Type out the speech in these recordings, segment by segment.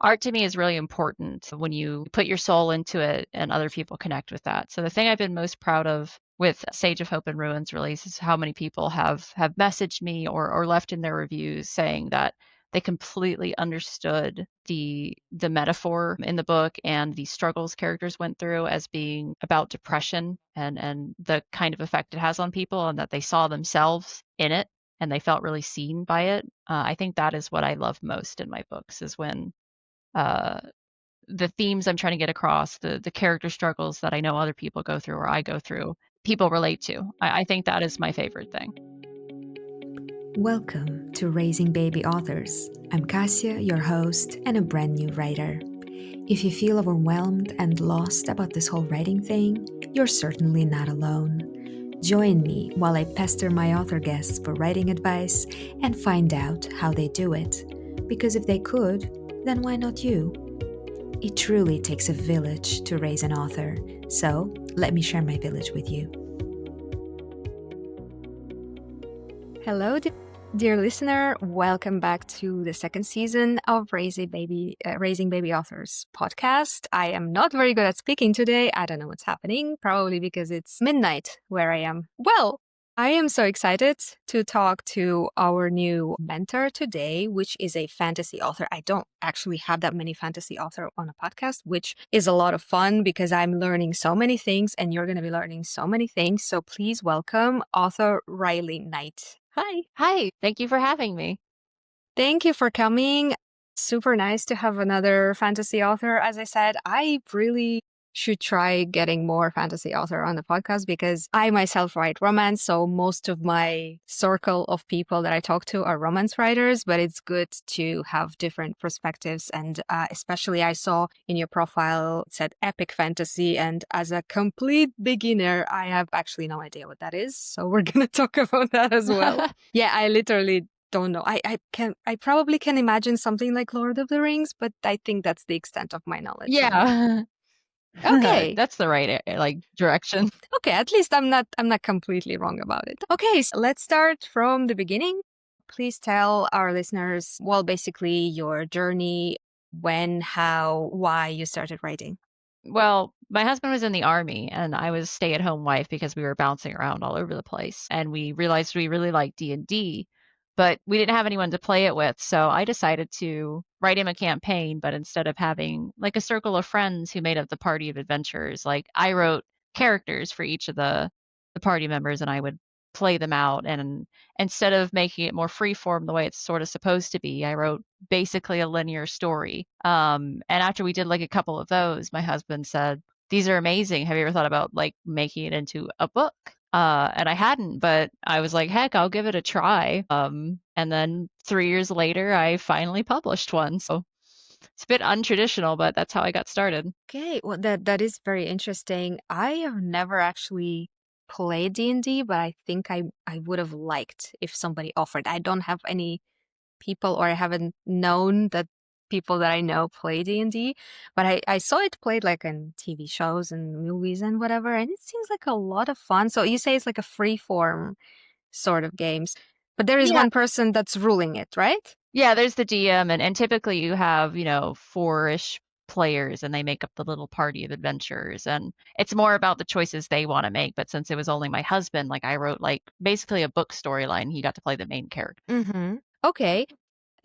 Art to me is really important when you put your soul into it and other people connect with that. So the thing I've been most proud of with Sage of Hope and Ruins release is how many people have messaged me or left in their reviews saying that they completely understood the metaphor in the book and the struggles characters went through as being about depression and the kind of effect it has on people, and that they saw themselves in it and they felt really seen by it. I think that is what I love most in my books, is when uh, the themes I'm trying to get across, the character struggles that I know other people go through or I go through, people relate to. I think that is my favorite thing. Welcome to Raising Baby Authors. I'm Kasia, your host and a brand new writer. If you feel overwhelmed and lost about this whole writing thing, you're certainly not alone. Join me while I pester my author guests for writing advice and find out how they do it. Because if they could, then why not you? It truly takes a village to raise an author, so let me share my village with you. Hello, dear listener. Welcome back to the second season of Raising Baby Authors podcast. I am not very good at speaking today. I don't know what's happening, probably because it's midnight where I am. Well, I am so excited to talk to our new mentor today, which is a fantasy author. I don't actually have that many fantasy authors on a podcast, which is a lot of fun because I'm learning so many things and you're going to be learning so many things. So please welcome author Riley Knight. Hi. Hi, thank you for having me. Thank you for coming. Super nice to have another fantasy author. As I said, I really should try getting more fantasy author on the podcast because I myself write romance. So most of my circle of people that I talk to are romance writers, but it's good to have different perspectives. And especially I saw in your profile, it said epic fantasy. And as a complete beginner, I have actually no idea what that is. So we're going to talk about that as well. Yeah, I literally don't know. I probably can imagine something like Lord of the Rings, but I think that's the extent of my knowledge. Yeah. Okay. That's the right direction. Okay, at least I'm not completely wrong about it. Okay, so let's start from the beginning. Please tell our listeners, well, basically your journey, when, how, why you started writing. Well, my husband was in the army and I was stay-at-home wife because we were bouncing around all over the place, and we realized we really liked D&D, but we didn't have anyone to play it with. So I decided to write him a campaign, but instead of having like a circle of friends who made up the party of adventurers, like I wrote characters for each of the party members and I would play them out. And instead of making it more free form the way it's sort of supposed to be, I wrote basically a linear story. And after we did like a couple of those, my husband said, "These are amazing. Have you ever thought about like making it into a book?" And I hadn't, but I was like, heck, I'll give it a try. And then 3 years later, I finally published one. So it's a bit untraditional, but that's how I got started. Okay, well that is very interesting. I have never actually played D&D, but I think I would have liked if somebody offered. I don't have any people, or I haven't known that people that I know play D&D, but I saw it played like in TV shows and movies and whatever, and it seems like a lot of fun. So you say it's like a free form sort of games, but there is Yeah. one person that's ruling it, right? Yeah, there's the DM, and typically you have, four-ish players, and they make up the little party of adventurers. And it's more about the choices they want to make. But since it was only my husband, like I wrote like basically a book storyline. He got to play the main character. Mm-hmm. Okay.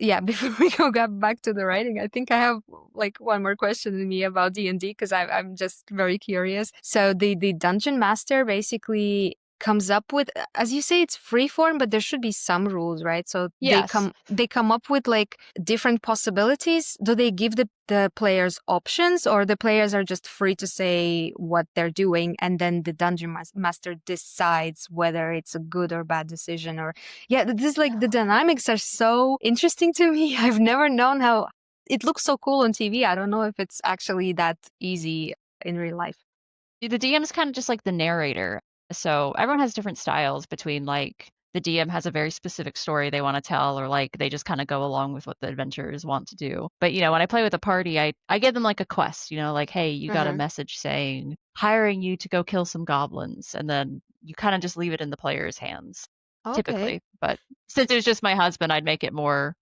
Yeah, before we go back to the writing, I think I have like one more question in me about D&D because I'm just very curious. So the dungeon master basically comes up with, as you say, it's free form, but there should be some rules, right? So Yes. they come up with like different possibilities. Do they give the players options, or the players are just free to say what they're doing, and then the dungeon master decides whether it's a good or bad decision? Or yeah, this like the dynamics are so interesting to me. I've never known how it looks so cool on TV. I don't know if it's actually that easy in real life. The DM is kind of just like the narrator. So everyone has different styles between like the DM has a very specific story they want to tell, or like they just kind of go along with what the adventurers want to do. But when I play with a party, I give them like a quest, like, hey, you got a Mm-hmm. message saying hiring you to go kill some goblins, and then you kind of just leave it in the player's hands Okay. typically. But since it was just my husband, I'd make it more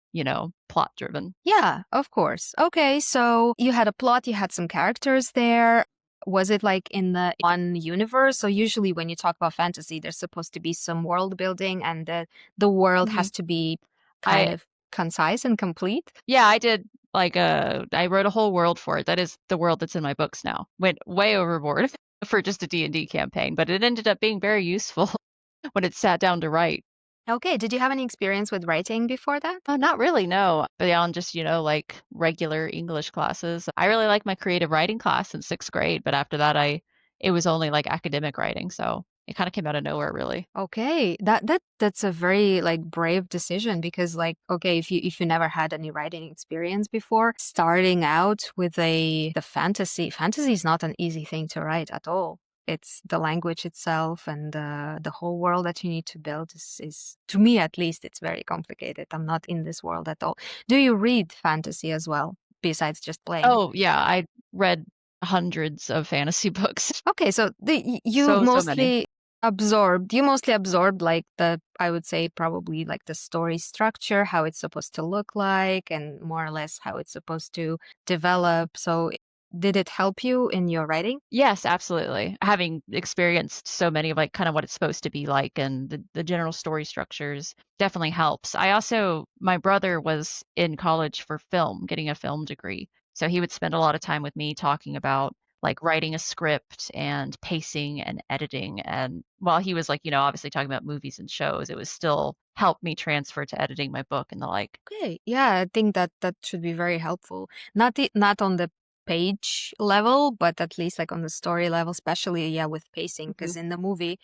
plot driven. Yeah, of course. Okay, so you had a plot, you had some characters there. Was it like in the one universe? So usually when you talk about fantasy, there's supposed to be some world building and the world hmm has to be kind I of concise and complete. Yeah, I did I wrote a whole world for it. That is the world that's in my books now. Went way overboard for just a D&D campaign, but it ended up being very useful when it sat down to write. Okay, did you have any experience with writing before that? Oh, not really, no. Beyond just, like regular English classes. I really like my creative writing class in sixth grade, but after that it was only like academic writing, so it kind of came out of nowhere really. Okay, that's a very like brave decision because like okay, if you never had any writing experience before, starting out with the fantasy is not an easy thing to write at all. It's the language itself and the whole world that you need to build is to me at least it's very complicated. I'm not in this world at all. Do you read fantasy as well besides just playing? Oh, yeah, I read hundreds of fantasy books. Okay, so So many. you mostly absorbed like I would say probably like the story structure, how it's supposed to look like, and more or less how it's supposed to develop. So did it help you in your writing? Yes, absolutely. Having experienced so many of like kind of what it's supposed to be like and the general story structures definitely helps. My brother was in college for film, getting a film degree. So he would spend a lot of time with me talking about like writing a script and pacing and editing. And while he was like, obviously talking about movies and shows, it was still helped me transfer to editing my book and the like. Okay, yeah, I think that should be very helpful. Not on the page level, but at least like on the story level, especially yeah with pacing, hmm because in the movie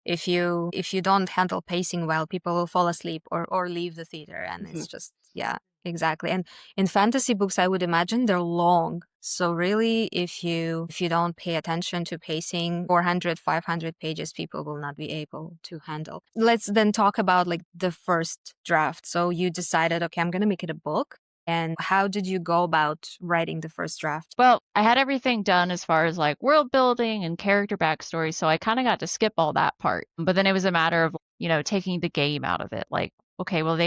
if you don't handle pacing well, people will fall asleep or leave the theater and hmm it's just yeah, exactly. And in fantasy books, I would imagine they're long. So really if you don't pay attention to pacing, 400, 500 pages people will not be able to handle. Let's then talk about like the first draft. So you decided, okay, I'm going to make it a book. And how did you go about writing the first draft? Well, I had everything done as far as like world building and character backstory, so I kind of got to skip all that part. But then it was a matter of, taking the game out of it. Like, okay, well,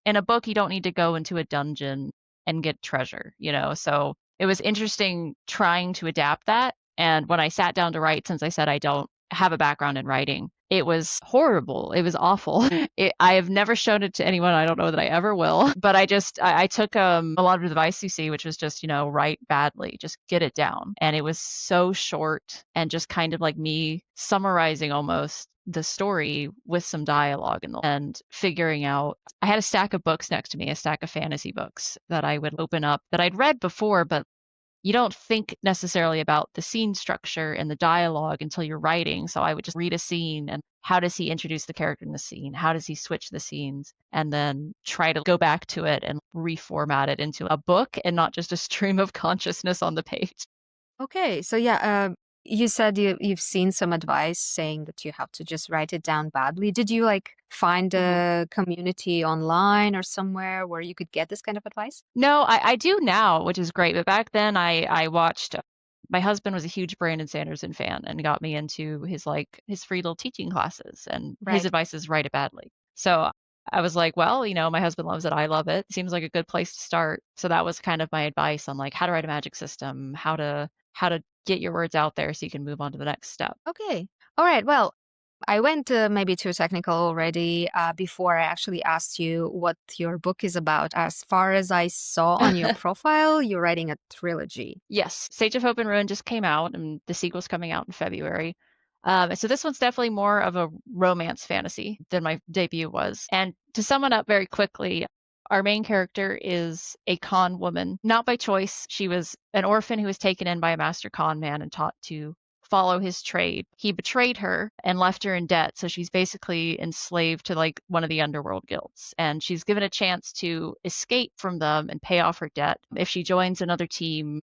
in a book, you don't need to go into a dungeon and get treasure, So it was interesting trying to adapt that. And when I sat down to write, since I said I don't have a background in writing, it was horrible. It was awful. I have never shown it to anyone. I don't know that I ever will. But I took a lot of advice you see, which was just, write badly, just get it down. And it was so short and just kind of like me summarizing almost the story with some dialogue and figuring out. I had a stack of books next to me, a stack of fantasy books that I would open up that I'd read before, but you don't think necessarily about the scene structure and the dialogue until you're writing. So I would just read a scene and how does he introduce the character in the scene? How does he switch the scenes? And then try to go back to it and reformat it into a book and not just a stream of consciousness on the page. Okay, so yeah, you said you've seen some advice saying that you have to just write it down badly. Did you like find a community online or somewhere where you could get this kind of advice? No, I do now, which is great. But back then, I watched. My husband was a huge Brandon Sanderson fan and got me into his free little teaching classes. And his Right. advice is write it badly. So I was like, well, my husband loves it. I love it. Seems like a good place to start. So that was kind of my advice on like how to write a magic system, how to get your words out there so you can move on to the next step. Okay. All right. Well, I went maybe too technical already before I actually asked you what your book is about. As far as I saw on your profile, you're writing a trilogy. Yes, Sage of Hope and Ruin just came out, and the sequel's coming out in February. So this one's definitely more of a romance fantasy than my debut was. And to sum it up very quickly, our main character is a con woman, not by choice. She was an orphan who was taken in by a master con man and taught to follow his trade. He betrayed her and left her in debt, so she's basically enslaved to like one of the underworld guilds. And she's given a chance to escape from them and pay off her debt if she joins another team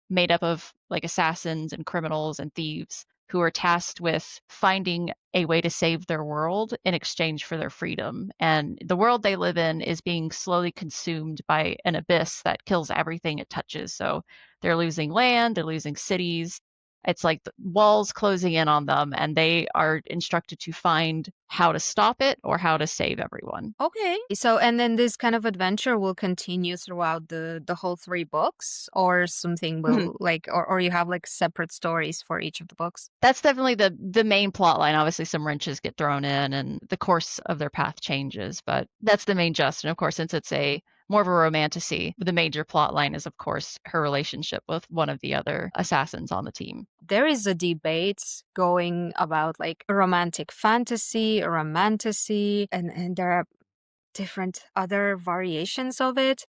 made up of like assassins and criminals and thieves who are tasked with finding a way to save their world in exchange for their freedom. And the world they live in is being slowly consumed by an abyss that kills everything it touches. So they're losing land, they're losing cities, It's like the walls closing in on them, and they are instructed to find how to stop it or how to save everyone. Okay. So, and then this kind of adventure will continue throughout the whole three books, or something will like, or you have like separate stories for each of the books? That's definitely the main plot line. Obviously, some wrenches get thrown in, and the course of their path changes, but that's the main gist. And of course, since it's a more of a romantasy, the major plot line is, of course, her relationship with one of the other assassins on the team. There is a debate going about like romantic fantasy, romantasy, and there are different other variations of it.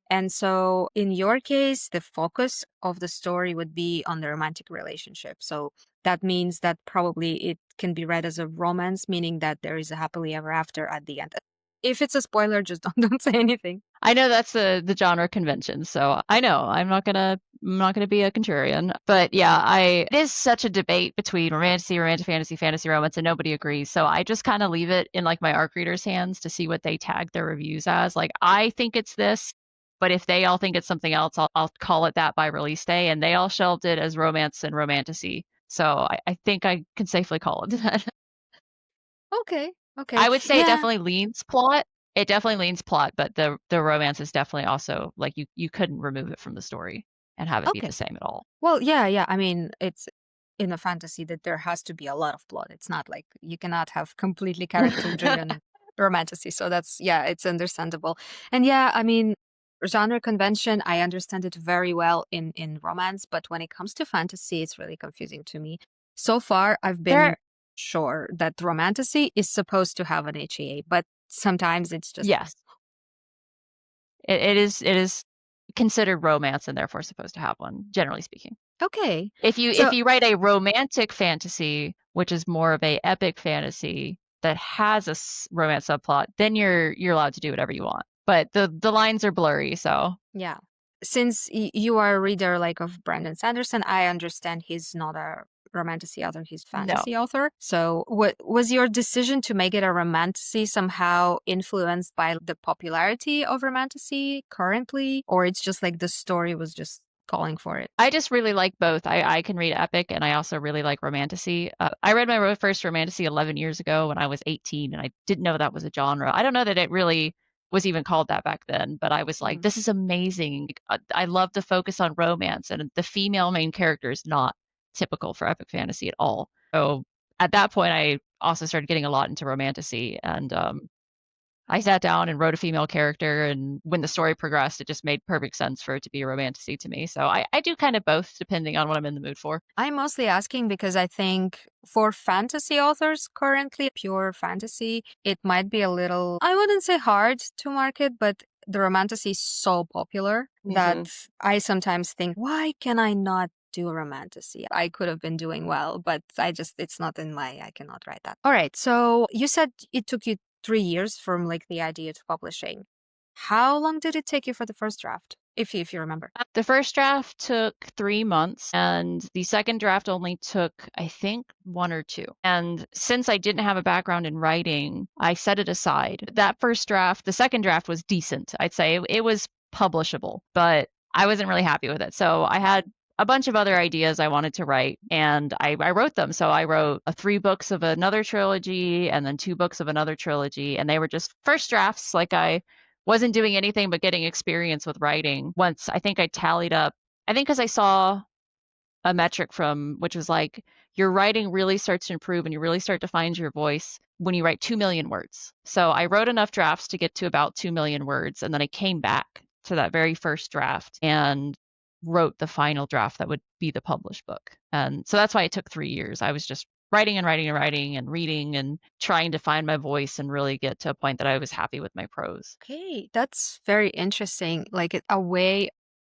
And so in your case, the focus of the story would be on the romantic relationship. So that means that probably it can be read as a romance, meaning that there is a happily ever after at the end. If it's a spoiler, just don't say anything. I know that's the genre convention, so I know I'm not gonna be a contrarian. But yeah, it is such a debate between romantasy, romantic fantasy, fantasy romance, and nobody agrees. So I just kind of leave it in like my ARC readers' hands to see what they tag their reviews as. Like I think it's this, but if they all think it's something else, I'll call it that by release day, and they all shelved it as romance and romantasy. So I think I can safely call it that. Okay. Okay. I would say it Yeah. definitely leans plot. It definitely leans plot, but the romance is definitely also like you couldn't remove it from the story and have it be Okay. the same at all. Well, yeah, yeah. I mean, it's in a fantasy that there has to be a lot of plot. It's not like you cannot have completely character-driven romantasy. So that's, yeah, it's understandable. And yeah, I mean, genre convention, I understand it very well in romance, but when it comes to fantasy, it's really confusing to me. So far, I've been There, sure that romantasy is supposed to have an HEA, but sometimes it's just yes, it is considered romance and therefore supposed to have one, generally speaking. okay. If So you write a romantic fantasy, which is more of a epic fantasy that has a romance subplot, then you're allowed to do whatever you want. But the lines are blurry, so yeah. Since you are a reader like of Brandon Sanderson, I understand he's not a romantasy author, he's no. fantasy author. So what was your decision to make it a romantasy somehow influenced by the popularity of romantasy currently? Or it's just like the story was just calling for it? I just really like both. I can read epic and I also really like romantasy. I read my first romantasy 11 years ago when I was 18 and I didn't know that was a genre. I don't know that it really was even called that back then, but I was like, Mhm. this is amazing. I love the focus on romance and the female main character is not typical for epic fantasy at all. So at that point, I also started getting a lot into romantasy and I sat down and wrote a female character, and when the story progressed, it just made perfect sense for it to be a romantasy to me. So I do kind of both, depending on what I'm in the mood for. I'm mostly asking because I think for fantasy authors currently, pure fantasy, it might be a little, I wouldn't say hard to market, but the romantasy is so popular that Hmm. I sometimes think, why can I not do a romantasy? I could have been doing well, but it's not in my, I cannot write that. All right. So you said it took you 3 years from like the idea to publishing. How long did it take you for the first draft? If you remember. The first draft took 3 months, and the second draft only took, I think, one or two. And since I didn't have a background in writing, I set it aside. That first draft, the second draft was decent. I'd say it was publishable, but I wasn't really happy with it. So I had a bunch of other ideas I wanted to write, and I wrote them. So I wrote 3 books of another trilogy and then 2 books of another trilogy, and they were just first drafts. Like I wasn't doing anything but getting experience with writing. Once I think I tallied up, I think because I saw a metric from which was like your writing really starts to improve and you really start to find your voice when you write 2 million words. So I wrote enough drafts to get to about 2 million words. And then I came back to that very first draft and wrote the final draft that would be the published book. And so that's why it took 3 years. I was just writing and writing and writing and reading and trying to find my voice and really get to a point that I was happy with my prose. Okay, that's very interesting. Like a way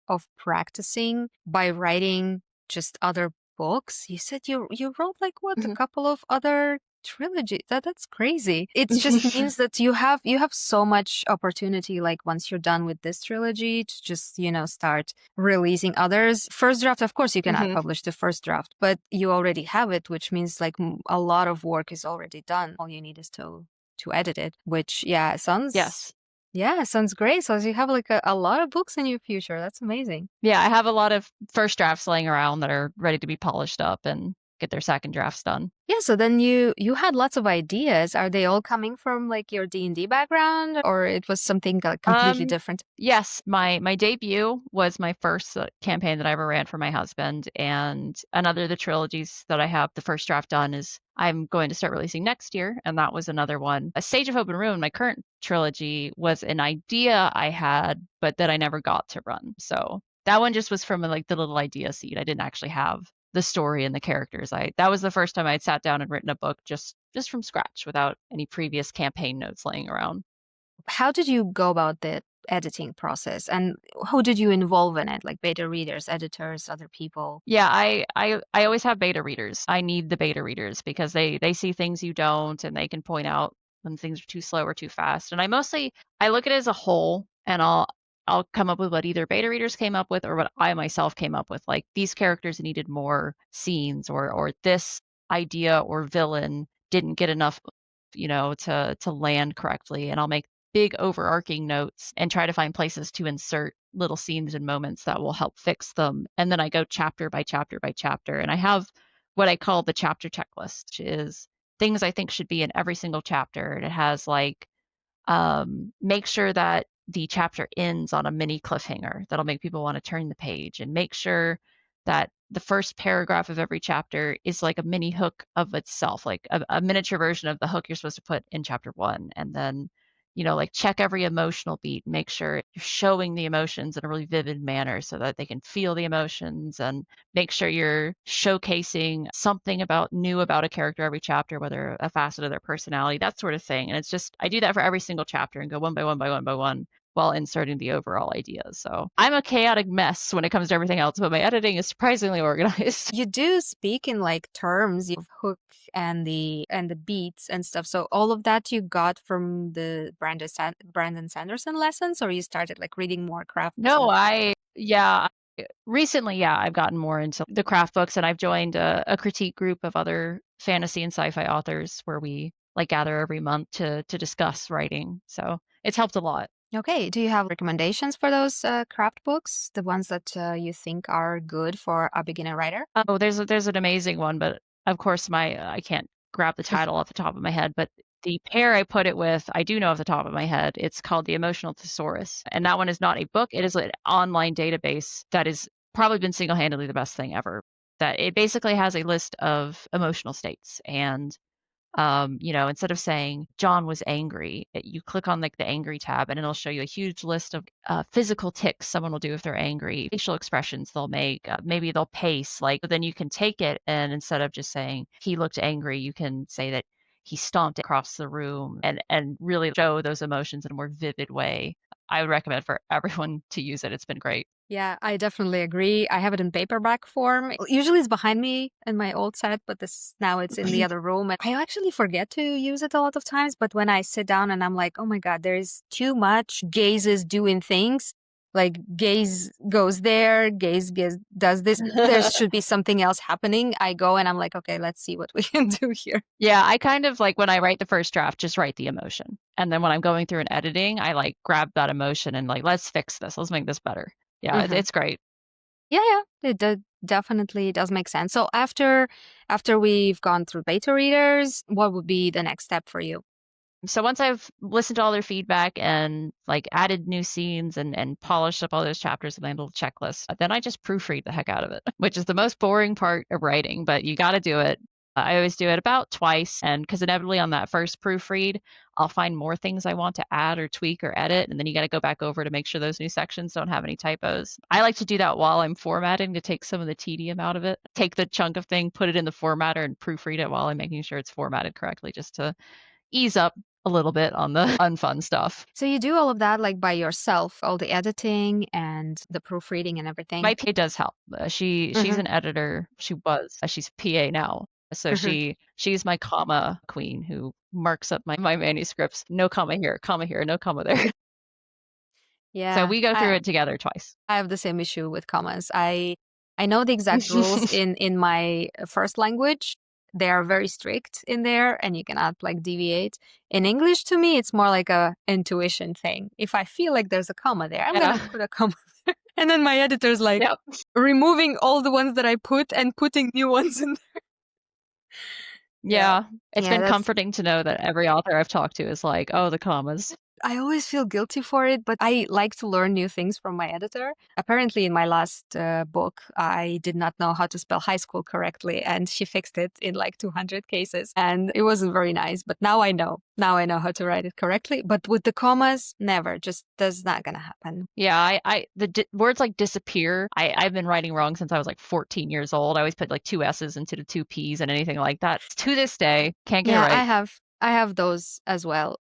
of practicing by writing just other books. You said you wrote like what, a Mhm. couple of other trilogy. That's crazy. It just means that you have so much opportunity like once you're done with this trilogy to just, start releasing others. First draft, of course, you cannot Mhm. publish the first draft, but you already have it, which means like a lot of work is already done. All you need is to edit it, which yeah, sounds Yes. Yeah, sounds great. So you have like a lot of books in your future. That's amazing. Yeah, I have a lot of first drafts laying around that are ready to be polished up and get their second drafts done. Yeah, so then you had lots of ideas. Are they all coming from like your D&D background or it was something completely Um, different? yes, my debut was my first campaign that I ever ran for my husband, and another of the trilogies that I have the first draft done is I'm going to start releasing next year, and that was another one. A Stage of Hope and Ruin, my current trilogy, was an idea I had, but that I never got to run. So that one just was from like the little idea seed. I didn't actually have the story and the characters. I That was the first time I'd sat down and written a book just from scratch without any previous campaign notes laying around. How did you go about the editing process and who did you involve in it? Like beta readers, editors, other people? Yeah, I always have beta readers. I need the beta readers because they see things you don't and they can point out when things are too slow or too fast. And I look at it as a whole and I'll come up with what either beta readers came up with or what I myself came up with. Like these characters needed more scenes or this idea or villain didn't get enough, to land correctly. And I'll make big overarching notes and try to find places to insert little scenes and moments that will help fix them. And then I go chapter by chapter by chapter. And I have what I call the chapter checklist, which is things I think should be in every single chapter. And it has like make sure that the chapter ends on a mini cliffhanger that'll make people want to turn the page, and make sure that the first paragraph of every chapter is like a mini hook of itself, like a miniature version of the hook you're supposed to put in chapter one. And then, like check every emotional beat, make sure you're showing the emotions in a really vivid manner so that they can feel the emotions, and make sure you're showcasing something about new about a character every chapter, whether a facet of their personality, that sort of thing. And it's just I do that for every single chapter and go one by one by one by one while inserting the overall ideas. So I'm a chaotic mess when it comes to everything else, but my editing is surprisingly organized. You do speak in like terms of hook and the beats and stuff. So all of that you got from the Brandon Sanderson lessons, or you started like reading more craft books and No, everything? yeah, recently, yeah, I've gotten more into the craft books and I've joined a critique group of other fantasy and sci-fi authors where we like gather every month to discuss writing. So it's helped a lot. Okay, do you have recommendations for those craft books, the ones that you think are good for a beginner writer? Oh, there's an amazing one, but of course I can't grab the title off the top of my head, but the pair I put it with, I do know off the top of my head. It's called The Emotional Thesaurus. And that one is not a book. It is an online database that has probably been single-handedly the best thing ever. That it basically has a list of emotional states, and instead of saying John was angry, you click on like the angry tab and it'll show you a huge list of physical tics someone will do if they're angry, facial expressions they'll make, maybe they'll pace. Like, but then you can take it and instead of just saying he looked angry, you can say that he stomped across the room and really show those emotions in a more vivid way. I would recommend for everyone to use it. It's been great. Yeah, I definitely agree. I have it in paperback form. Usually it's behind me in my old set, but this now it's in the other room. And I actually forget to use it a lot of times, but when I sit down and I'm like, oh my God, there's too much gazes doing things. Like gaze goes there, gaze does this. There should be something else happening. I go and I'm like, okay, let's see what we can do here. Yeah, I kind of like when I write the first draft, just write the emotion. And then when I'm going through and editing, I like grab that emotion and like, let's fix this. Let's make this better. Yeah, it's great. Yeah, yeah, definitely does make sense. So after we've gone through beta readers, what would be the next step for you? So once I've listened to all their feedback and like added new scenes and polished up all those chapters in my little checklist, then I just proofread the heck out of it, which is the most boring part of writing, but you got to do it. I always do it about twice, and because inevitably on that first proofread, I'll find more things I want to add or tweak or edit, and then you got to go back over to make sure those new sections don't have any typos. I like to do that while I'm formatting to take some of the tedium out of it. Take the chunk of thing, put it in the formatter, and proofread it while I'm making sure it's formatted correctly, just to ease up a little bit on the unfun stuff. So you do all of that like by yourself, all the editing and the proofreading and My everything. PA does help. She's Hmm. an editor. She was. She's PA now. So Hmm. she's my comma queen who marks up my manuscripts. No comma here, no comma there. So Yeah, we go through I it together twice. I have the same issue with commas. I know the exact rules in my first language. they are very strict in there and you cannot like deviate. In English, to me, it's more like a intuition thing. If I feel like there's a comma there, I'm gonna Yeah. put a comma there. And then my editor's like Yep. removing all the ones that I put and putting new ones in. Yeah. Yeah. It's Yeah, been that's comforting to know that every author I've talked to is like, oh, the commas. I always feel guilty for it, but I like to learn new things from my editor. Apparently, in my last book, I did not know how to spell high school correctly, and she fixed it in like 200 cases. And it wasn't very nice, but now I know. Now I know how to write it correctly. But with the commas, never. Just does not gonna happen. Yeah, words like disappear. I've been writing wrong since I was like 14 years old. I always put like two S's into the two P's and anything like that. To this day, can't get it Yeah, right. I have those as well.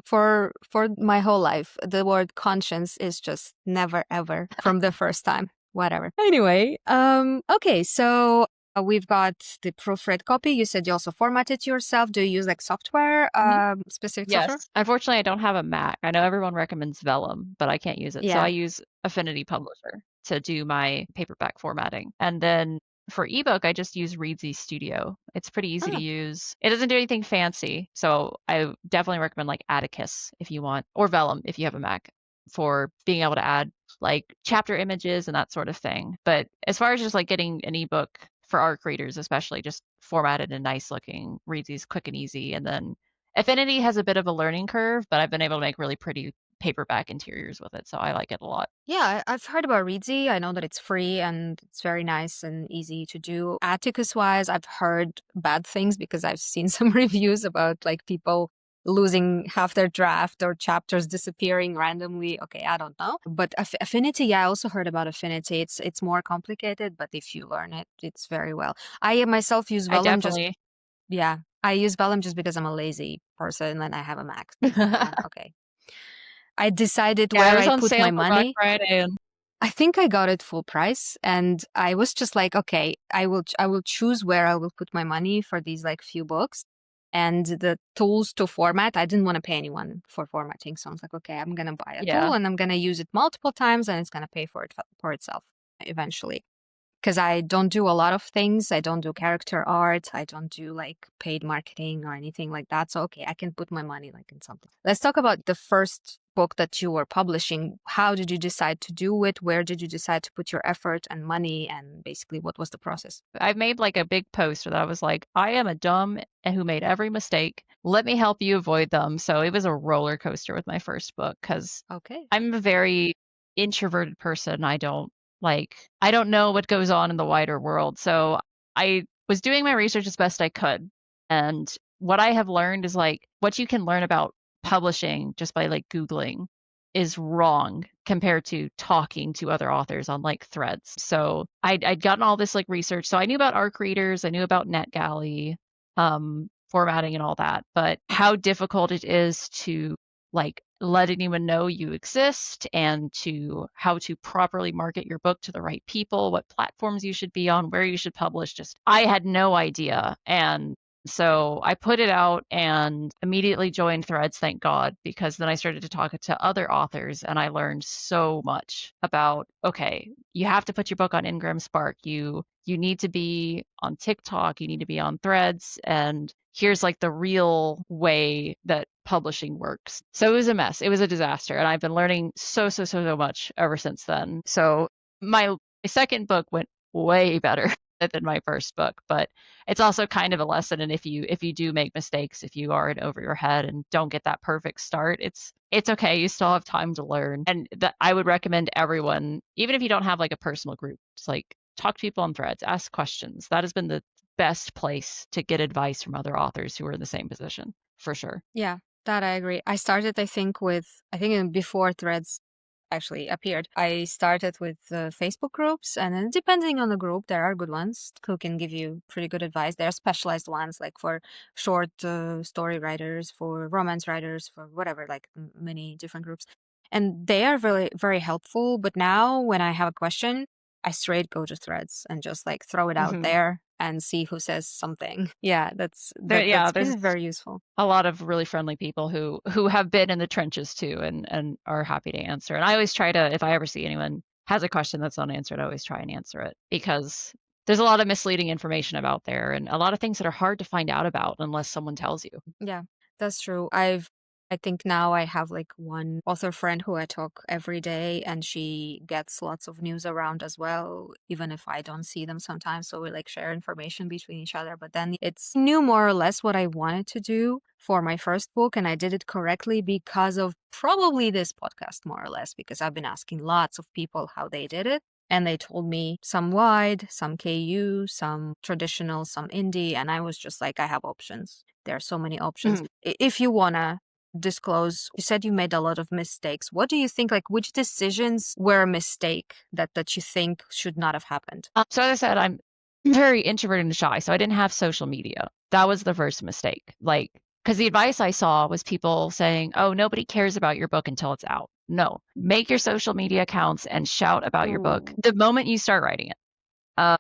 For my whole life, the word conscience is just never ever from the first time. Whatever. Anyway, okay, so we've got the proofread copy. You said you also format it yourself. Do you use like software, Mhm. specific software? Yes. Unfortunately, I don't have a Mac. I know everyone recommends Vellum, but I can't use it. So I Yeah. use Affinity Publisher to do my paperback formatting. And then for ebook, I just use Readsy Studio. It's pretty easy to Oh, use. It doesn't do anything fancy. So I definitely recommend like Atticus if you want, or Vellum if you have a Mac, for being able to add like chapter images and that sort of thing. But as far as just like getting an ebook for ARC readers, especially, just formatted and nice looking, Readsy's quick and easy. And then Affinity has a bit of a learning curve, but I've been able to make really pretty paperback interiors with it, so I like it a lot. yeah, I've heard about Readsy. I know that it's free and it's very nice and easy to do. Atticus wise, I've heard bad things because I've seen some reviews about like people losing half their draft or chapters disappearing randomly. Okay, I don't know. But Affinity, yeah, I also heard about Affinity. It's more complicated, but if you learn it, it's very well. I myself use I Vellum just definitely yeah, I use Vellum just because I'm a lazy person and I have a Mac. So, okay. I decided Yeah, it where was I on put sale my for Black money. Friday and I think I got it full price and I was just like, okay, I will choose where I will put my money for these like few books. And the tools to format, I didn't want to pay anyone for formatting. So I was like, okay, I'm gonna buy a yeah. tool and I'm gonna use it multiple times and it's gonna pay for it for itself eventually because I don't do a lot of things. I don't do character art. I don't do like paid marketing or anything like that. So, okay, I can put my money like in something. Let's talk about the first book that you were publishing. How did you decide to do it? Where did you decide to put your effort and money? And basically, what was the process? I made like a big poster that I was like, I am a dumb and who made every mistake. Let me help you avoid them. So it was a roller coaster with my first book because Okay. I'm a very introverted person. I don't know what goes on in the wider world. So I was doing my research as best I could. And what I have learned is like what you can learn about publishing just by like Googling is wrong compared to talking to other authors on like threads. So I'd gotten all this like research. So I knew about ARC readers, I knew about NetGalley, formatting and all that, but how difficult it is to like let anyone know you exist and to how to properly market your book to the right people, what platforms you should be on, where you should publish. Just I had no idea. And so I put it out and immediately joined Threads, thank God, because then I started to talk to other authors and I learned so much about, okay, you have to put your book on Ingram Spark. You need to be on TikTok, you need to be on Threads, and here's like the real way that publishing works. So it was a mess. It was a disaster. And I've been learning so much ever since then. So my second book went way better than my first book, but it's also kind of a lesson. And if you do make mistakes, if you are in over your head and don't get that perfect start, it's okay. You still have time to learn. And that I would recommend everyone, even if you don't have like a personal group, just like talk to people on threads, ask questions. That has been the best place to get advice from other authors who are in the same position, for sure. Yeah, that I agree. I started, I think before Threads actually appeared, I started with Facebook groups, and then depending on the group, there are good ones who can give you pretty good advice. There are specialized ones like for short story writers, for romance writers, for whatever, like many different groups. And they are very, very helpful. But now when I have a question, I straight go to Threads and just like throw it out Hmm. there and see who says something. Yeah, Yeah, that's there's been very useful. a lot of really friendly people who have been in the trenches too and are happy to answer. And I always try to, if I ever see anyone has a question that's unanswered, I always try and answer it because There's a lot of misleading information about there and a lot of things that are hard to find out about unless someone tells you. Yeah, that's true. I think now I have like one author friend who I talk every day, and she gets lots of news around as well, even if I don't see them sometimes. So we like share information between each other. But then it's knew more or less what I wanted to do for my first book, and I did it correctly because of probably this podcast, more or less, because I've been asking lots of people how they did it. And they told me some wide, some KU, some traditional, some indie. And I was just like, I have options. There are so many options. Mhm. If you want to disclose, you said you made a lot of mistakes. What do you think, like, which decisions were a mistake that you think should not have happened? So as I said, I'm very introverted and shy, so I didn't have social media. That was the first mistake. Like, because the advice I saw was people saying, "Oh, nobody cares about your book until it's out." No, make your social media accounts and shout about your book Ooh. the moment you start writing it. Um,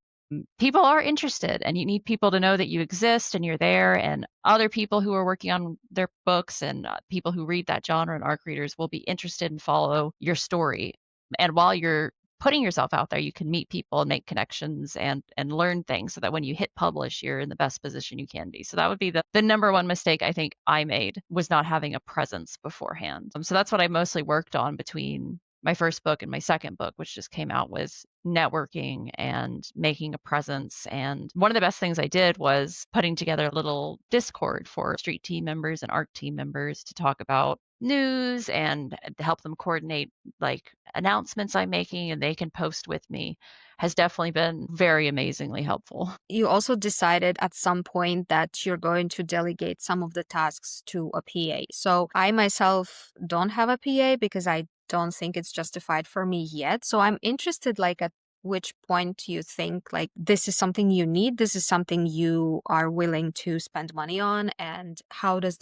People are interested, and you need people to know that you exist and you're there, and other people who are working on their books and people who read that genre and ARC readers will be interested and follow your story. And while you're putting yourself out there, you can meet people and make connections and learn things so that when you hit publish, you're in the best position you can be. So that would be the number one mistake I think I made was not having a presence beforehand. So that's what I mostly worked on between my first book and my second book, which just came out, was networking and making a presence. And one of the best things I did was putting together a little Discord for street team members and ARC team members to talk about news and to help them coordinate like announcements I'm making and they can post with me has definitely been very amazingly helpful. You also decided at some point that you're going to delegate some of the tasks to a PA. So I myself don't have a PA because I don't think it's justified for me yet. So I'm interested, like, at which point you think like this is something you need, this is something you are willing to spend money on, and how does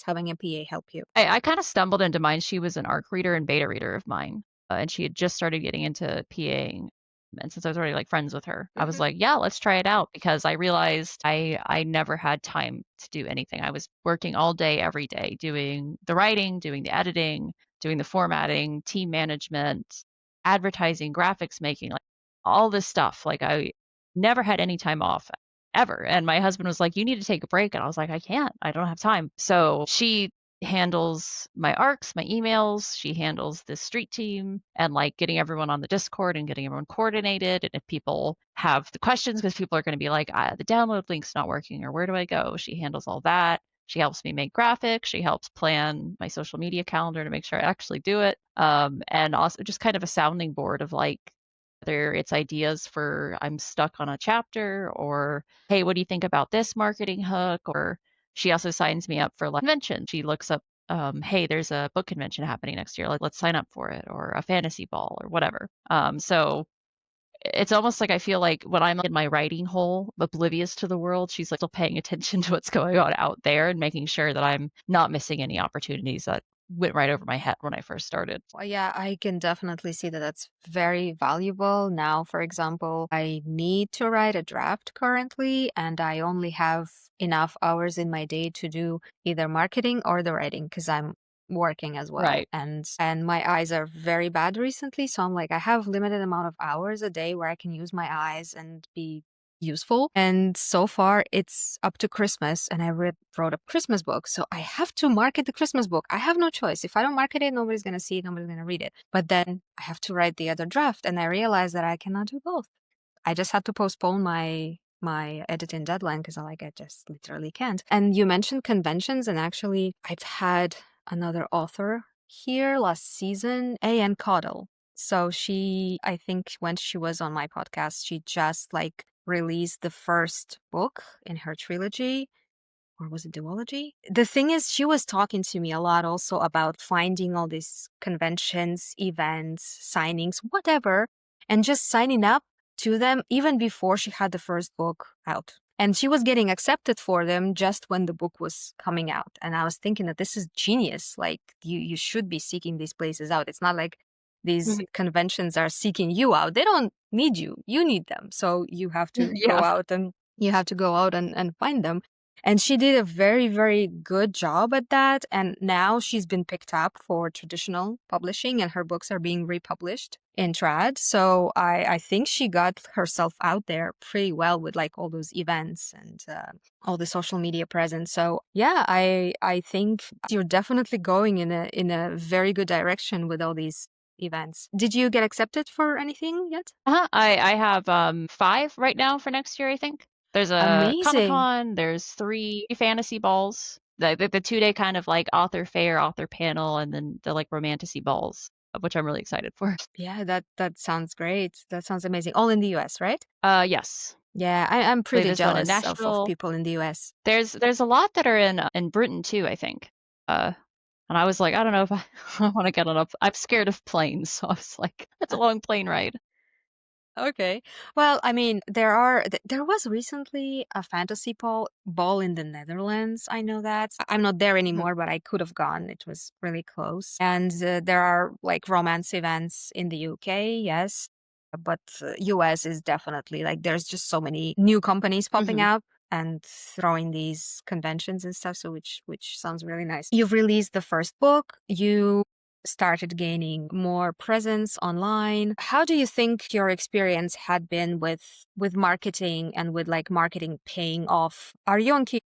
having a PA help you? I kind of stumbled into mine. She was an ARC reader and beta reader of mine, and she had just started getting into PAing. And since I was already like friends with her, I was Mhm. like, yeah, let's try it out because I realized I never had time to do anything. I was working all day, every day, doing the writing, doing the editing, doing the formatting, team management, advertising, graphics making, like all this stuff. Like I never had any time off ever. And my husband was like, you need to take a break. And I was like, I can't. I don't have time. So she handles my arcs, my emails. She handles the street team and like getting everyone on the Discord and getting everyone coordinated. And if people have the questions, because people are going to be like, the download link's not working or where do I go? She handles all that. She helps me make graphics. She helps plan my social media calendar to make sure I actually do it. And also just kind of a sounding board of like, whether it's ideas for I'm stuck on a chapter or, hey, what do you think about this marketing hook? Or she also signs me up for like convention. She looks up, hey, there's a book convention happening next year. Like, let's sign up for it, or a fantasy ball, or whatever. So it's almost like I feel like when I'm in my writing hole, oblivious to the world, she's like still paying attention to what's going on out there and making sure that I'm not missing any opportunities that went right over my head when I first started. Well, yeah, I can definitely see that that's very valuable. Now, for example, I need to write a draft currently, and I only have enough hours in my day to do either marketing or the writing because I'm working as well. Right. And my eyes are very bad recently, so I'm like I have limited amount of hours a day where I can use my eyes and be useful. And so far, it's up to Christmas, and wrote a Christmas book. So I have to market the Christmas book. I have no choice. If I don't market it, nobody's going to see it, nobody's going to read it. But then I have to write the other draft, and I realized that I cannot do both. I just had to postpone my editing deadline because I just literally can't. And you mentioned conventions, and actually, I've had another author here last season, A.N. Caudle. So I think when she was on my podcast, she just like released the first book in her trilogy, or was it duology? The thing is, she was talking to me a lot also about finding all these conventions, events, signings, whatever, and just signing up to them even before she had the first book out. And she was getting accepted for them just when the book was coming out. And I was thinking that this is genius. Like you should be seeking these places out. It's not like these Mhm. conventions are seeking you out. They don't need you. You need them. So you have to go Yeah. out and you have to go out and find them. And she did a very, very good job at that. And now she's been picked up for traditional publishing and her books are being republished in trad. So I think she got herself out there pretty well with like all those events and all the social media presence. So yeah, I think you're definitely going in a very good direction with all these events. Did you get accepted for anything yet? I have 5 right now for next year, I think. There's a Amazing. Comic-Con, there's 3 fantasy balls, the 2-day kind of like author fair, author panel, and then the like romantasy balls, which I'm really excited for. Yeah, that sounds great. That sounds amazing. All in the US, right? Yes. Yeah, I'm I believe pretty there's one in jealous of Nashville. people in the US. There's a lot that are in Britain too, I think. Uh, and I was like, I don't know if I, I want to get on a. I'm scared of planes, so I was like, it's a long plane ride. Okay. Well, I mean, there was recently a fantasy ball in the Netherlands. I know that. I'm not there Mhm. anymore, but I could have gone. It was really close. And there are like romance events in the UK, yes. But US is definitely like there's just so many new companies popping Mhm. up and throwing these conventions and stuff, so which sounds really nice. You've released the first book. You started gaining more presence online. How do you think your experience had been with marketing and with like marketing paying off? Are you on key?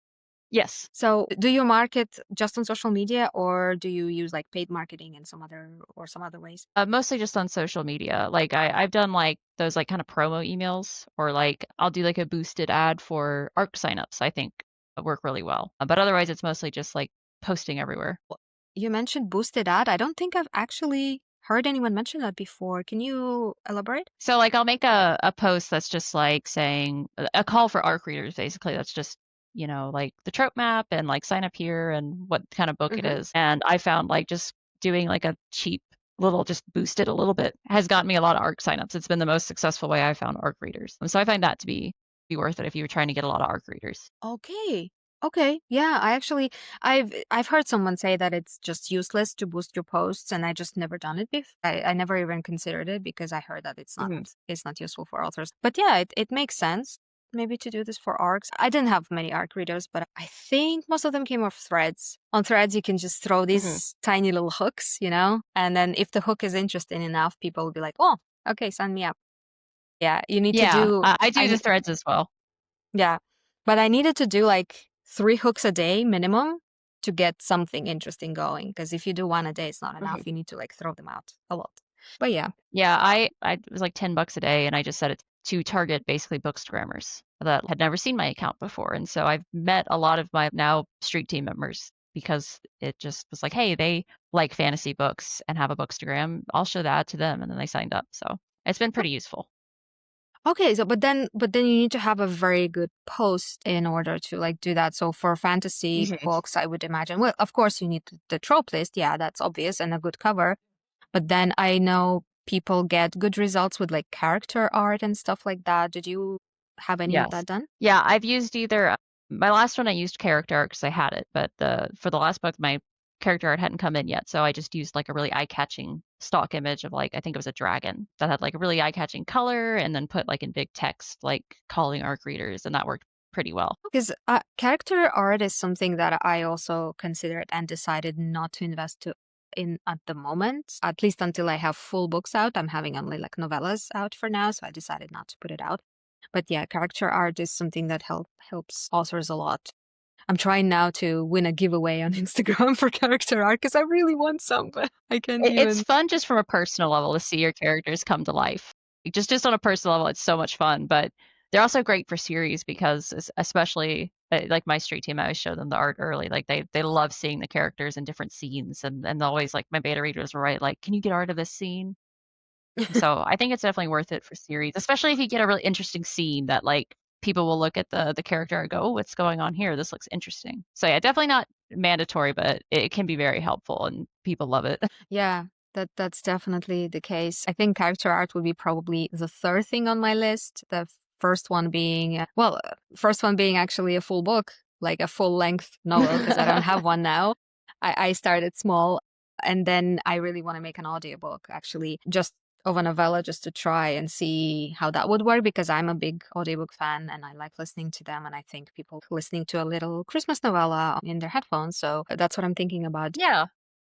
Yes. So do you market just on social media or do you use like paid marketing and some other ways? Mostly just on social media. Like I've done like those like kind of promo emails or like I'll do like a boosted ad for ARC signups, I think work really well. But otherwise it's mostly just like posting everywhere. You mentioned boosted ad. I don't think I've actually heard anyone mention that before. Can you elaborate? So like I'll make a post that's just like saying a call for ARC readers basically. That's just, like the trope map and like sign up here and what kind of book it Hmm. is. And I found like just doing like a cheap little just boost it a little bit has gotten me a lot of ARC signups. It's been the most successful way I found ARC readers. And so I find that to be worth it if you were trying to get a lot of ARC readers. Okay. Okay. Yeah, I've heard someone say that it's just useless to boost your posts and I just never done it before. I never even considered it because I heard that Hmm. it's not useful for authors. But yeah, it makes sense maybe to do this for ARCs. I didn't have many ARC readers, but I think most of them came off threads. On threads you can just throw Hmm. these tiny little hooks, and then if the hook is interesting enough, people will be like, "Oh, okay, sign me up." Yeah, you need to Yeah, do I do I the threads as well. yeah. But I needed to do like 3 hooks a day minimum to get something interesting going. Because if you do one a day, it's not enough. You need to like throw them out a lot. But yeah. Yeah, I it was like $10 a day, and I just set it to target basically bookstagrammers that had never seen my account before. And so I've met a lot of my now street team members because it just was like, hey, they like fantasy books and have a bookstagram. I'll show that to them, and then they signed up. So it's been pretty useful. Okay, so but then you need to have a very good post in order to like do that. So for fantasy Hmm. books, I would imagine, well, of course you need the trope list. Yeah, that's obvious and a good cover. But then I know people get good results with like character art and stuff like that. Did you have any of Yes. that done? Yeah, I've used either my last one I used character art because I had it, but the for the last book my character art hadn't come in yet, so I just used like a really eye-catching stock image of like I think it was a dragon that had like a really eye-catching color and then put like in big text like calling ARC readers and that worked pretty well. Because character art is something that I also considered and decided not to invest in at the moment, at least until I have full books out. I'm having only like novellas out for now, so I decided not to put it out. But yeah, character art is something that helps authors a lot. I'm trying now to win a giveaway on Instagram for character art because I really want some, but I can't It's even. fun just from a personal level to see your characters come to life. Just on a personal level, it's so much fun. But they're also great for series because especially like my street team, I always show them the art early. Like they love seeing the characters in different scenes, and they'll always like my beta readers will write like, "Can you get art of this scene?" So I think it's definitely worth it for series, especially if you get a really interesting scene that like people will look at the character and go, "Oh, what's going on here? This looks interesting." So yeah, definitely not mandatory, but it can be very helpful and people love it. Yeah, that's definitely the case. I think character art would be probably the third thing on my list. The first one being actually a full book, like a full length novel, because I don't have one now. I started small, and then I really want to make an audiobook, actually, just of a novella just to try and see how that would work because I'm a big audiobook fan and I like listening to them. And I think people listening to a little Christmas novella in their headphones. So that's what I'm thinking about. Yeah.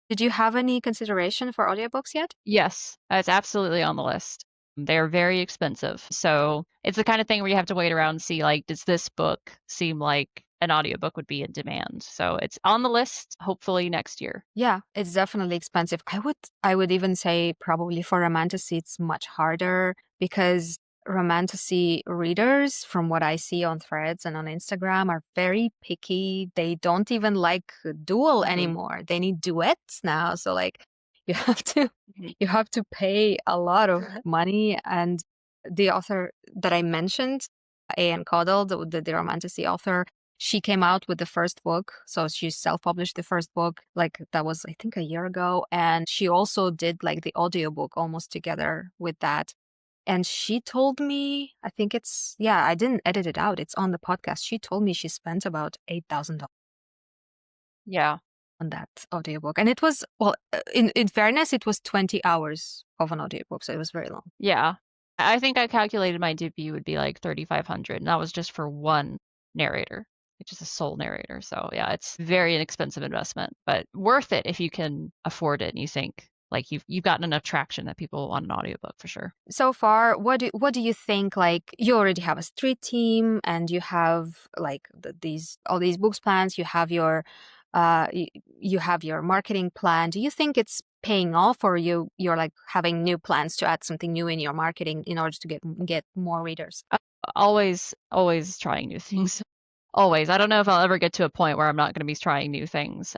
Did you have any consideration for audiobooks yet? Yes, it's absolutely on the list. They're very expensive. So it's the kind of thing where you have to wait around and see, like, does this book seem like an audiobook would be in demand? So it's on the list, hopefully next year. Yeah, it's definitely expensive. I would even say probably for romantasy it's much harder because romantasy readers, from what I see on threads and on Instagram, are very picky. They don't even like dual Hmm. anymore. They need duets now. So like you have to Hmm. you have to pay a lot of money. And the author that I mentioned, A.M. Caudle, the romantasy author, she came out with the first book. So she self-published the first book, like that was, I think, a year ago. And she also did like the audiobook almost together with that. And she told me, I think it's, yeah, I didn't edit it out. It's on the podcast. She told me she spent about $8,000 Yeah. on that audiobook. And it was, well, in fairness, it was 20 hours of an audiobook. So it was very long. Yeah. I think I calculated my debut would be like 3,500, and that was just for one narrator, which is a sole narrator. So yeah, it's very inexpensive investment, but worth it if you can afford it and you think like you've gotten enough traction that people want an audiobook for sure. So far, what do you think? Like, you already have a street team, and you have like these all these books plans. You have your, you have your marketing plan. Do you think it's paying off, or you're like having new plans to add something new in your marketing in order to get more readers? Uh, always trying new things. Always. I don't know if I'll ever get to a point where I'm not going to be trying new things.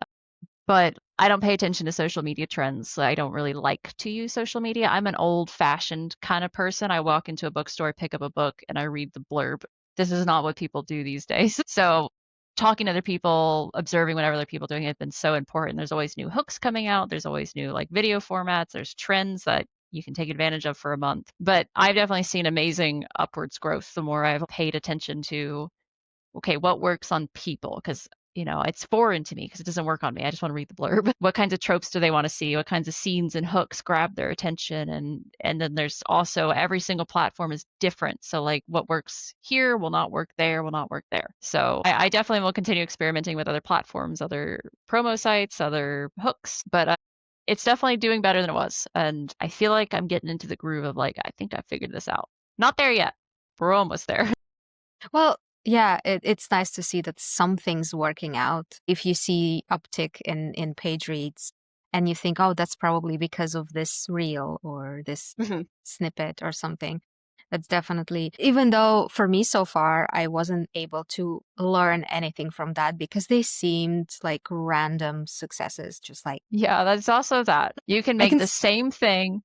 But I don't pay attention to social media trends. I don't really like to use social media. I'm an old-fashioned kind of person. I walk into a bookstore, pick up a book, and I read the blurb. This is not what people do these days. So talking to other people, observing what other people are doing has been so important. There's always new hooks coming out. There's always new like video formats. There's trends that you can take advantage of for a month. But I've definitely seen amazing upwards growth the more I've paid attention to okay, what works on people? Because, it's foreign to me because it doesn't work on me. I just want to read the blurb. What kinds of tropes do they want to see? What kinds of scenes and hooks grab their attention? And then there's also every single platform is different. So like what works here will not work there, will not work there. So I definitely will continue experimenting with other platforms, other promo sites, other hooks, but it's definitely doing better than it was. And I feel like I'm getting into the groove of like, I think I figured this out. Not there yet. We're almost there. Well, yeah, it's nice to see that something's working out. If you see uptick in page reads and you think, oh, that's probably because of this reel or this snippet or something. That's definitely, even though for me so far, I wasn't able to learn anything from that because they seemed like random successes, just like Yeah, that's also that. You can I make can, the same thing,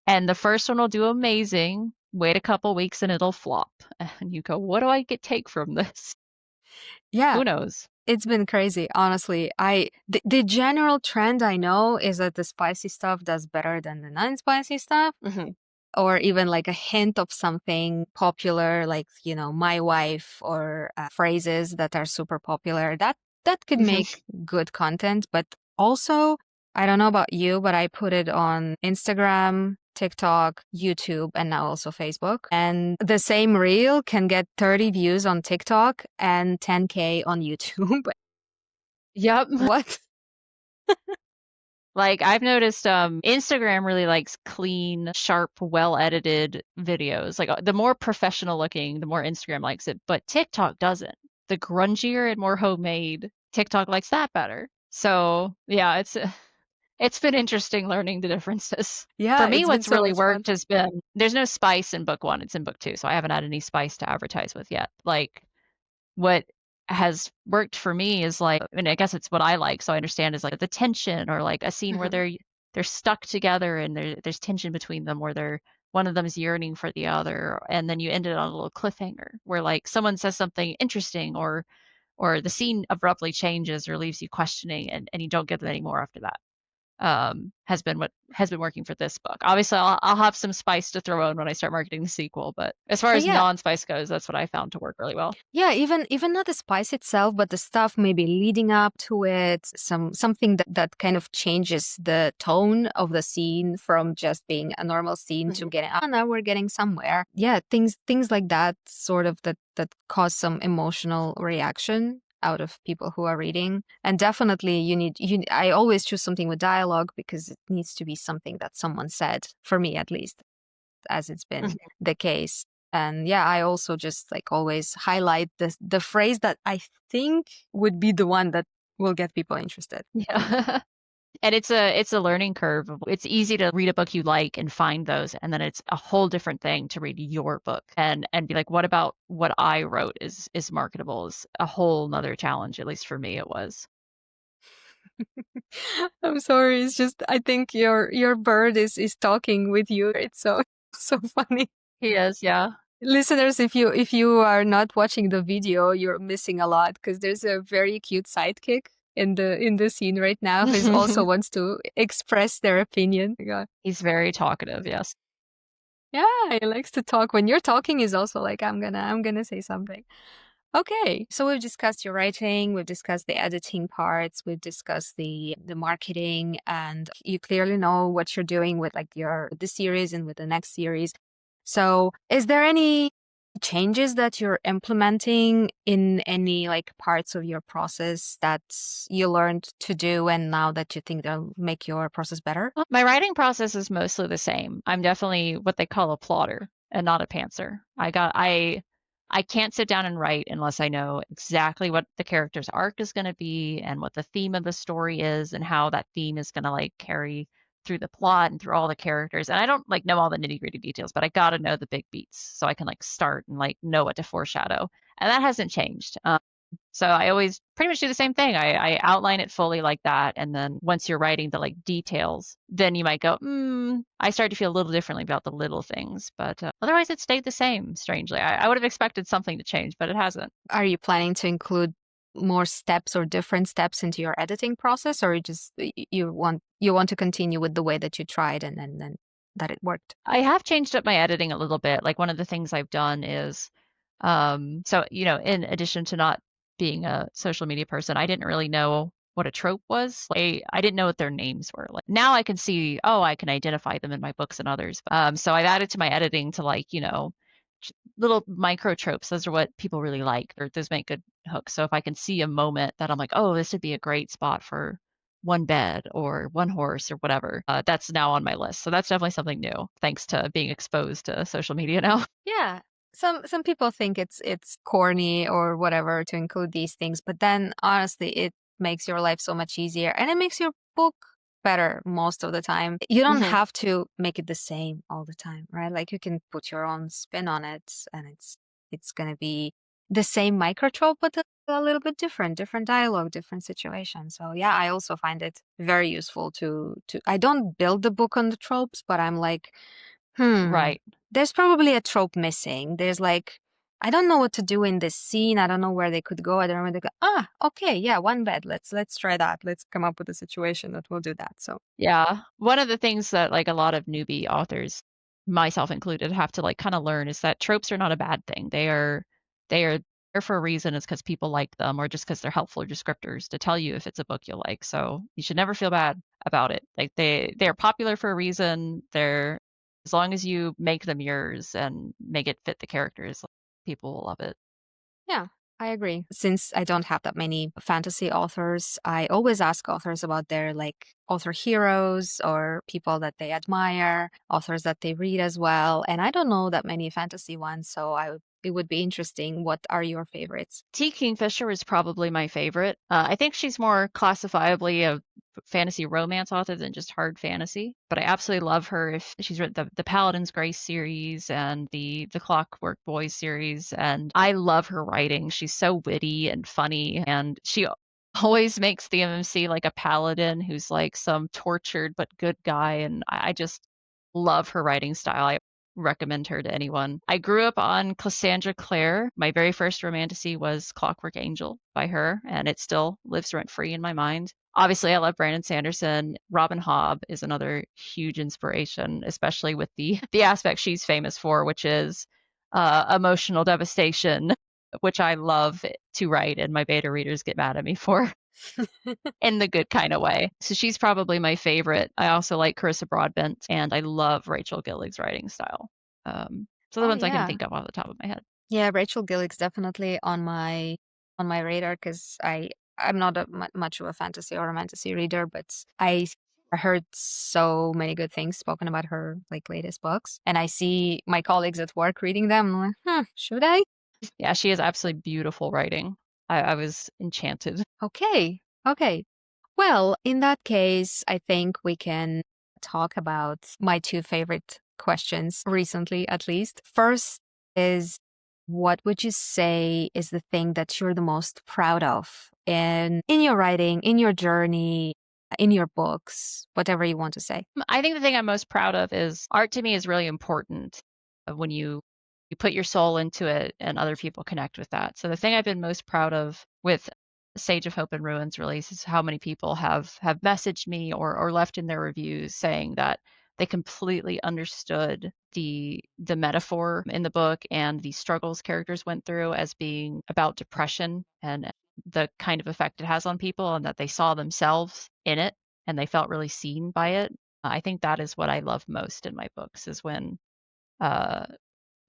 and the first one will do amazing. Wait a couple weeks and it'll flop. And you go, what do I get take from this? yeah, Who knows? it's been crazy, honestly. The general trend I know is that the spicy stuff does better than the non-spicy stuff, or even like a hint of something popular, like, my wife, or phrases that are super popular. That could make good content, but also, I don't know about you, but I put it on Instagram, TikTok, YouTube, and now also Facebook. And the same reel can get 30 views on TikTok and 10K on YouTube. Yep. What? Like I've noticed Instagram really likes clean, sharp, well-edited videos. Like the more professional looking, the more Instagram likes it, but TikTok doesn't. The grungier and more homemade, TikTok likes that better. So, yeah, it's been interesting learning the differences. For Yeah, me, it's been what's so really much fun. worked has been there's no spice in book one, it's in book two, so I haven't had any spice to advertise with yet. Like what has worked for me is like, and I guess it's what I like, so I understand is like the tension or like a scene where they're stuck together and there's tension between them where one of them is yearning for the other, and then you end it on a little cliffhanger where like someone says something interesting or the scene abruptly changes or leaves you questioning and you don't get it anymore after that. has been working for this book. Obviously, I'll have some spice to throw in when I start marketing the sequel, but as far But as yeah, non-spice goes, that's what I found to work really well. yeah, even not the spice itself, but the stuff maybe leading up to it, something that kind of changes the tone of the scene from just being a normal scene to Mhm. getting, oh, now we're getting somewhere. Yeah, things like that sort of that cause some emotional reaction out of people who are reading. And definitely I always choose something with dialogue because it needs to be something that someone said, for me at least, as it's been Mhm. the case. And yeah, I also just like always highlight the phrase that I think would be the one that will get people interested. Yeah. And it's a learning curve. It's easy to read a book you like and find those, and then it's a whole different thing to read your book and be like, what about what I wrote is marketable is a whole nother challenge, at least for me it was. I'm sorry, it's just I think your bird is talking with you. It's so so funny. He is, yeah. Listeners, if you are not watching the video, you're missing a lot because there's a very cute sidekick in the scene right now who also wants to express their opinion. Yeah. He's very talkative, yes. Yeah, he likes to talk. When you're talking, he's also like, I'm gonna say something. Okay, so we've discussed your writing, we've discussed the editing parts, we've discussed the marketing, and you clearly know what you're doing with like your the series and with the next series. So, is there any changes that you're implementing in any like parts of your process that you learned to do and now that you think they'll make your process better? Well, my writing process is mostly the same. I'm definitely what they call a plotter and not a pantser. I can't sit down and write unless I know exactly what the character's arc is going to be and what the theme of the story is and how that theme is going to like carry through the plot and through all the characters. And I don't like know all the nitty-gritty details, but I got to know the big beats so I can like start and like know what to foreshadow. And that hasn't changed. So I always pretty much do the same thing. I outline it fully like that, and then once you're writing the like details, then you might go, I start to feel a little differently about the little things, but otherwise it stayed the same. Strangely, I would have expected something to change, but it hasn't. Are you planning to include more steps or different steps into your editing process, or you want to continue with the way that you tried and that it worked? I have changed up my editing a little bit. Like one of the things I've done is, so in addition to not being a social media person, I didn't really know what a trope was. Like, I didn't know what their names were. Like now I can see, oh, I can identify them in my books and others. So I've added to my editing to like, little micro tropes. Those are what people really like, or those make good hooks. So if I can see a moment that I'm like, oh, this would be a great spot for one bed or one horse or whatever. That's now on my list. So that's definitely something new, thanks to being exposed to social media now. Yeah. Some people think it's corny or whatever to include these things, but then honestly, it makes your life so much easier and it makes your book better most of the time. You don't Hmm. have to make it the same all the time, right? Like you can put your own spin on it and it's going to be the same microtrope but a little bit different dialogue, different situation. So yeah, I also find it very useful to I don't build the book on the tropes, but I'm like, Right. there's probably a trope missing. There's like, I don't know what to do in this scene. I don't know where they could go. I don't know where they go. Ah, okay, yeah, one bed. Let's try that. Let's come up with a situation that will do that. So Yeah. One of the things that like a lot of newbie authors, myself included, have to like kind of learn is that tropes are not a bad thing. They are there for a reason. It's because people like them or just because they're helpful descriptors to tell you if it's a book you'll like. So you should never feel bad about it. Like they're popular for a reason. They're as long as you make them yours and make it fit the characters, people will love it. yeah, I agree. Since I don't have that many fantasy authors, I always ask authors about their like author heroes or people that they admire, authors that they read as well. And I don't know that many fantasy ones, so it would be interesting. What are your favorites? T. Kingfisher is probably my favorite. I think she's more classifiably a fantasy romance author than just hard fantasy, but I absolutely love her. If she's written the Paladin's Grace series and the Clockwork Boys series, and I love her writing. She's so witty and funny, and she always makes the MMC like a paladin who's like some tortured but good guy, and I just love her writing style. I recommend her to anyone. I grew up on Cassandra Clare. My very first romantasy was Clockwork Angel by her, and it still lives rent free in my mind. Obviously, I love Brandon Sanderson. Robin Hobb is another huge inspiration, especially with the the aspect she's famous for, which is emotional devastation, which I love to write, and my beta readers get mad at me for in the good kind of way. So she's probably my favorite. I also like Carissa Broadbent, and I love Rachel Gillig's writing style. So the Oh ones I can yeah. think of off the top of my head. Yeah, Rachel Gillig's definitely on my radar because I'm not much of a fantasy or romantasy reader, but I heard so many good things spoken about her like latest books, and I see my colleagues at work reading them. I'm like, should I? Yeah, she has absolutely beautiful writing. I was enchanted. Okay, okay. Well, in that case, I think we can talk about my two favorite questions recently, at least. First is what would you say is the thing that you're the most proud of in your writing, in your journey, in your books, whatever you want to say? I think the thing I'm most proud of is art to me is really important when you put your soul into it and other people connect with that. So the thing I've been most proud of with Sage of Hope and Ruins release is how many people have messaged me or left in their reviews saying that they completely understood the metaphor in the book and the struggles characters went through as being about depression and the kind of effect it has on people and that they saw themselves in it and they felt really seen by it. I think that is what I love most in my books is when uh,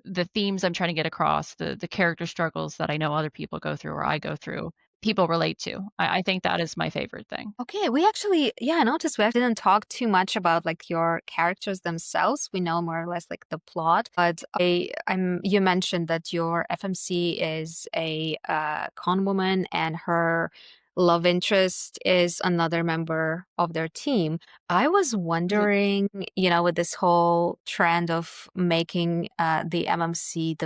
the themes I'm trying to get across, the character struggles that I know other people go through or I go through, people relate to. I think that is my favorite thing. Okay, we actually, yeah, I noticed we actually didn't talk too much about like your characters themselves. We know more or less like the plot, but you mentioned that your FMC is a con woman and her love interest is another member of their team. I was Mhm. wondering, with this whole trend of making the MMC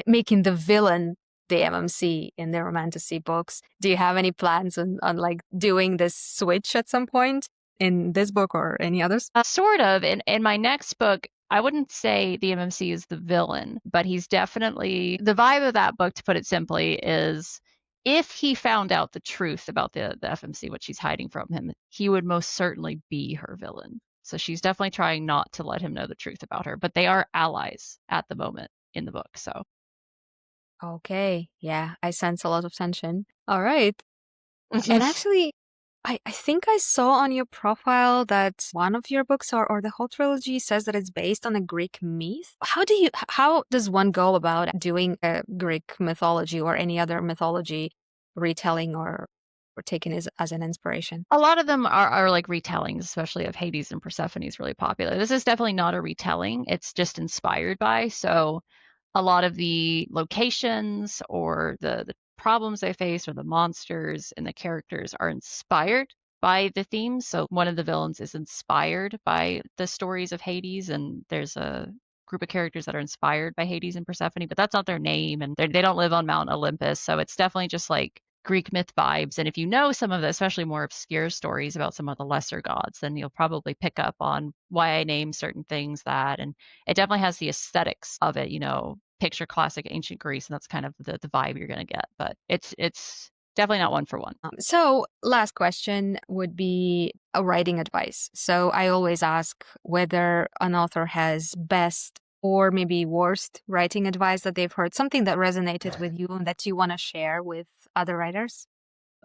making the villain the MMC in the romantasy books. Do you have any plans on like doing this switch at some point in this book or any others? Sort of. In my next book, I wouldn't say the MMC is the villain, but he's definitely the vibe of that book, to put it simply, is if he found out the truth about the FMC, what she's hiding from him, he would most certainly be her villain. So she's definitely trying not to let him know the truth about her, but they are allies at the moment in the book. So Okay, yeah, I sense a lot of tension. All right. And actually, I think I saw on your profile that one of your books or the whole trilogy says that it's based on a Greek myth. How does one go about doing a Greek mythology or any other mythology retelling or taken as an inspiration? a lot of them are like retellings, especially of Hades and Persephone is really popular. This is definitely not a retelling. It's just inspired by. So a lot of the locations or the problems they face or the monsters and the characters are inspired by the themes. So one of the villains is inspired by the stories of Hades, and there's a group of characters that are inspired by Hades and Persephone, but that's not their name, and they don't live on Mount Olympus. So it's definitely just like Greek myth vibes. And if you know some of the, especially more obscure stories about some of the lesser gods, then you'll probably pick up on why I name certain things that. And it definitely has the aesthetics of it, picture classic ancient Greece, and that's kind of the vibe you're gonna get. But it's definitely not one for one. So, last question would be a writing advice. So, I always ask whether an author has best or maybe worst writing advice that they've heard, something that resonated with you and that you want to share with other writers.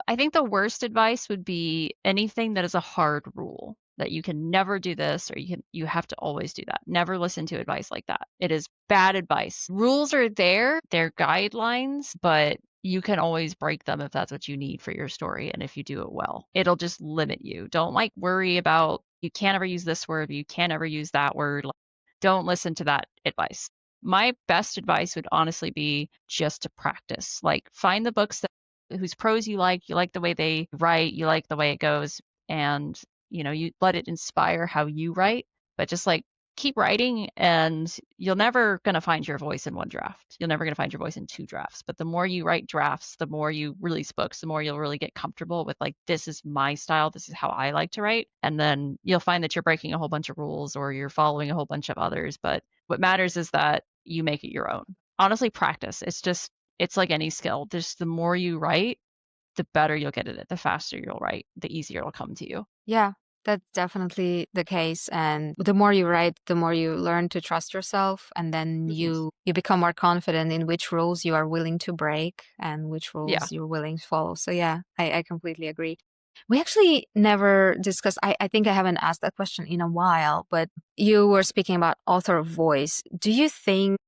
I think the worst advice would be anything that is a hard rule that you can never do this or you have to always do that. Never listen to advice like that. It is bad advice. Rules are there, they're guidelines, but you can always break them if that's what you need for your story and if you do it well. It'll just limit you. Don't like worry about you can't ever use this word, you can't ever use that word. Like, don't listen to that advice. My best advice would honestly be just to practice. Like find the books that whose prose you like the way they write, you like the way it goes, and you let it inspire how you write, but just like keep writing and you're never going to find your voice in one draft. You're never going to find your voice in two drafts. But the more you write drafts, the more you release books, the more you'll really get comfortable with like this is my style, this is how I like to write. And then you'll find that you're breaking a whole bunch of rules or you're following a whole bunch of others, but what matters is that you make it your own. Honestly, practice. It's like any skill. Just the more you write, the better you'll get at it, the faster you'll write, the easier it'll come to you. Yeah, that's definitely the case. And the more you write, the more you learn to trust yourself, and then Mhm. you become more confident in which rules you are willing to break and which Yeah. rules you're willing to follow. So yeah, I completely agree. We actually never discussed, I think I haven't asked that question in a while, but you were speaking about author voice. Do you think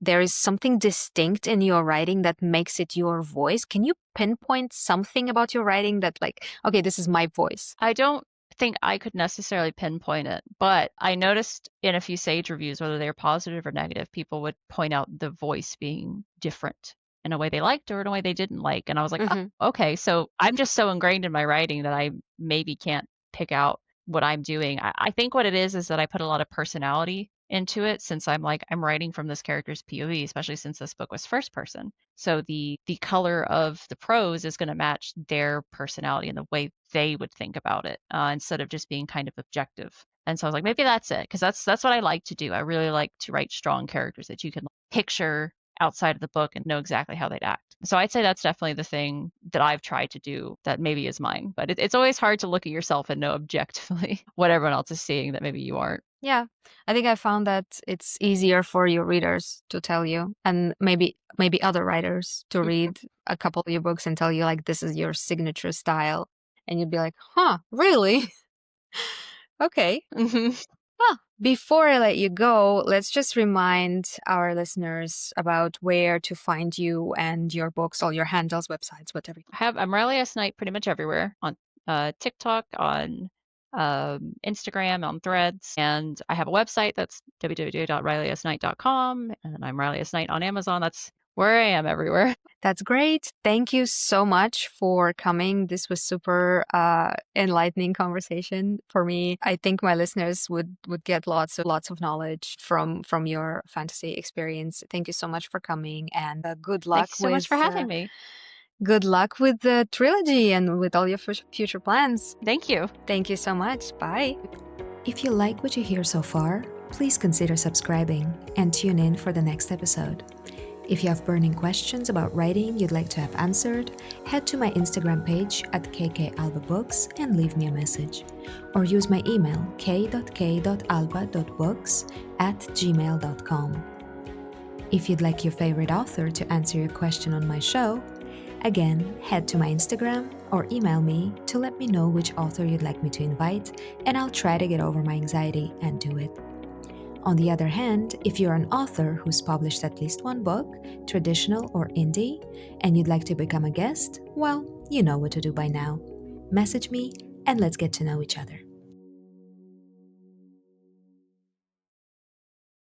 there is something distinct in your writing that makes it your voice? Can you pinpoint something about your writing that, like, okay, this is my voice? I don't think I could necessarily pinpoint it, but I noticed in a few Sage reviews, whether they were positive or negative, people would point out the voice being different in a way they liked or in a way they didn't like. And I was like, Hmm. oh, okay. So I'm just so ingrained in my writing that I maybe can't pick out what I'm doing. I think what it is that I put a lot of personality into it since I'm writing from this character's POV, especially since this book was first person. So the color of the prose is going to match their personality and the way they would think about it, instead of just being kind of objective. And so I was like, maybe that's it, because that's what I like to do. I really like to write strong characters that you can picture outside of the book and know exactly how they'd act. So I'd say that's definitely the thing that I've tried to do that maybe is mine. But it's always hard to look at yourself and know objectively what everyone else is seeing that maybe you aren't. Yeah, I think I found that it's easier for your readers to tell you, and maybe other writers to read a couple of your books and tell you like this is your signature style, and you'd be like, huh, really? Okay. Hmm. Well, before I let you go, let's just remind our listeners about where to find you and your books, all your handles, websites, whatever. I'm Riley S. Knight pretty much everywhere on TikTok, on Instagram, on Threads, and I have a website that's www.rileysnight.com, and I'm Riley S. Knight on Amazon. That's where I am everywhere. That's great. Thank you so much for coming. This was super enlightening conversation for me. I think my listeners would get lots of knowledge from your fantasy experience. Thank you so much for coming, and Thank you so much for having me. good luck with the trilogy and with all your future plans. Thank you. Thank you so much. Bye. If you like what you hear so far, please consider subscribing and tune in for the next episode. If you have burning questions about writing you'd like to have answered, head to my Instagram page at kkalbabooks and leave me a message. Or use my email k.k.alba.books@gmail.com. If you'd like your favorite author to answer your question on my show, again, head to my Instagram or email me to let me know which author you'd like me to invite, and I'll try to get over my anxiety and do it. On the other hand, if you're an author who's published at least one book, traditional or indie, and you'd like to become a guest, well, you know what to do by now. Message me and let's get to know each other.